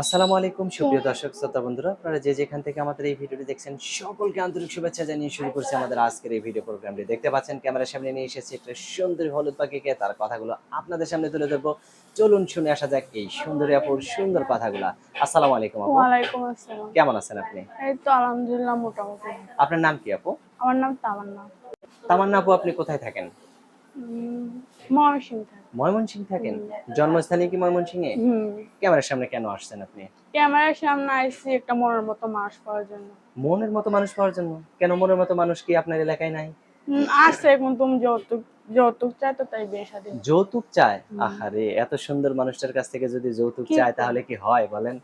আসসালামু আলাইকুম সুপ্রিয় দর্শক শ্রোতা বন্ধুরা, আপনারা যে যেখান থেকে আমাদের এই ভিডিওটি দেখছেন সকলকে আন্তরিক শুভেচ্ছা জানিয়ে শুরু করছি আমাদের আজকের এই ভিডিও প্রোগ্রামটি। দেখতে পাচ্ছেন ক্যামেরার সামনে নিয়ে এসেছি একটা সুন্দর হলুদ পাখিকে, তার কথাগুলো আপনাদের সামনে তুলে ধরবো। চলুন শুনে আসা যাক এই সুন্দরী আপুর সুন্দর কথাগুলা। আসসালামু আলাইকুম আপু, ওয়ালাইকুম আসসালাম। কেমন আছেন আপনি? এই তো আলহামদুলিল্লাহ মোটামুটি। আপনার নাম কি আপু? আমার নাম তামান্না। তামান্না আপু, আপনি কোথায় থাকেন? উম ময়মনসিংহ থেকে। ময়মনসিংহ থাকেন? হুম। জন্মস্থানে কি ময়মনসিংহে? হুম। ক্যামেরার সামনে কেন আসছেন আপনি? ক্যামেরার সামনে আইছি একটা মনের মতো মানুষ পাওয়ার জন্য। মনের মতো মানুষ পাওয়ার জন্য? কেন মনের মতো মানুষ কি আপনার এলাকায় নাই? আছে কিন্তু যৌতুক চাই তো তাই বিয়ে শাদী। যৌতুক চায়? হুম। আহারে! এত সুন্দর মানুষটার কাছ থেকে যদি যৌতুক কি চায় করব? তাহলে কি হয় বলেন?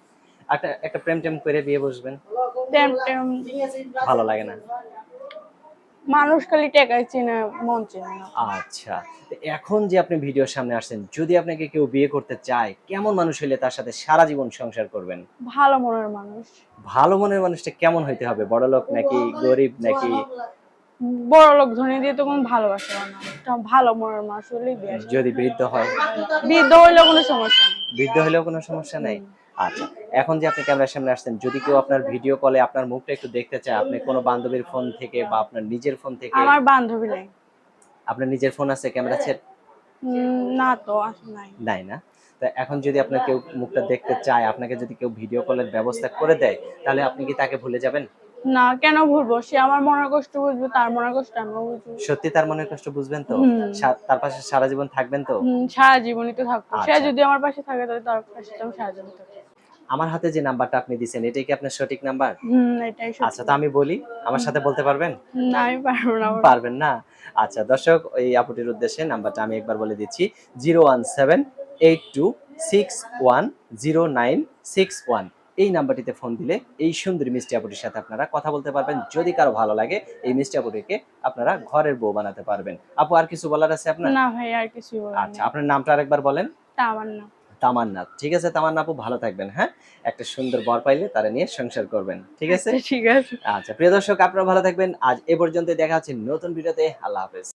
একটা একটা প্রেম-টেম করে বিয়ে বসবেন। টেম টেম ভালো লাগে না? মানুষ খালি টাকাই চিনে, মন চিনে না। আচ্ছা। তো এখন যে আপনি ভিডিওর সামনে আসছেন, যদি আপনাকে কেউ বিয়ে করতে চায়, কেমন মানুষ হইলে তার সাথে সারা জীবন সংসার করবেন? ভালো মনের মানুষ। ভালো মনের মানুষটা কেমন হইতে হবে? বড়লোক নাকি গরিব নাকি বড়লোক ধনী দিয়ে তো কোনো ভালোবাসা হয় না। একটা ভালো মনের মানুষ হলেই বিয়ে শাদী। যদি বৃদ্ধ হয়? বৃদ্ধ হইলেও কোনো সমস্যা নেই। বৃদ্ধ হইলেও কোনো সমস্যা নাই? হুম। আচ্ছা। এখন যে আপনি ক্যামেরার সামনে আসছেন, যদি কেউ আপনার ভিডিও কলে আপনার মুখটা একটু দেখতে চায়, আপনি কোনো বান্ধবীর ফোন থেকে বা আপনার নিজের ফোন থেকে আমার বান্ধবী নাই। আপনার নিজের ফোন আছে ক্যামেরা সেট? না তো নাই। নাই না? তো এখন যদি আপনার কেউ মুখটা দেখতে চায়, আপনাকে যদি কেউ ভিডিও কলের ব্যবস্থা করে দেয়, তাহলে আপনি কি তাকে ভুলে যাবেন? না কেন ভুলবো? সে আমার মনের কষ্ট বুঝবে, তার মনের কষ্ট আমিও বুঝবো। সত্যি তার মনের কষ্ট বুঝবেন তো? হুম। তার পাশে সারা জীবন থাকবেন তো? সারা জীবনই তো থাকবো। সে আচ্ছা। যদি আমার পাশে থাকে তাহলে তার পাশে তো আমি সারা জীবন থাকবো। আমার হাতে যে নাম্বারটা আপনি দিছেন, এটাই কি আপনার সঠিক নাম্বার? এটাই আচ্ছা, সত্যি। তো আমি বলি, আমার সাথে বলতে পারবেন? না আমি পারবো না। পারবেন না? আচ্ছা দর্শক, এই আপুটির উদ্দেশ্যে নাম্বারটা আমি একবার বলে দিচ্ছি। 01782610961। এই নাম্বারটিতে ফোন দিলে এই সুন্দরী মিষ্টি আপুটির সাথে আপনারা কথা বলতে পারবেন। যদি কারো ভালো লাগে, এই মিষ্টি আপুটিকে আপনারা ঘরের বউ বানাতে পারবেন। আপু, আর কিছু বলার আছে আপনার? না ভাই আর কিছুই বলার আচ্ছা, নেই। আপনার নামটা আরেকবার বলেন। তামান্না। তামান্না। ঠিক আছে তামান্না আপু, ভালো থাকবেন, হ্যাঁ? একটা সুন্দর বর পাইলে তারে নিয়ে সংসার করবেন। ঠিক আছে? আচ্ছা ঠিক আছে। আচ্ছা প্রিয় দর্শক, আপনারা ভালো থাকবেন। আজ এ পর্যন্তই, দেখা হচ্ছে নতুন ভিডিওতে। আল্লাহ হাফেজ।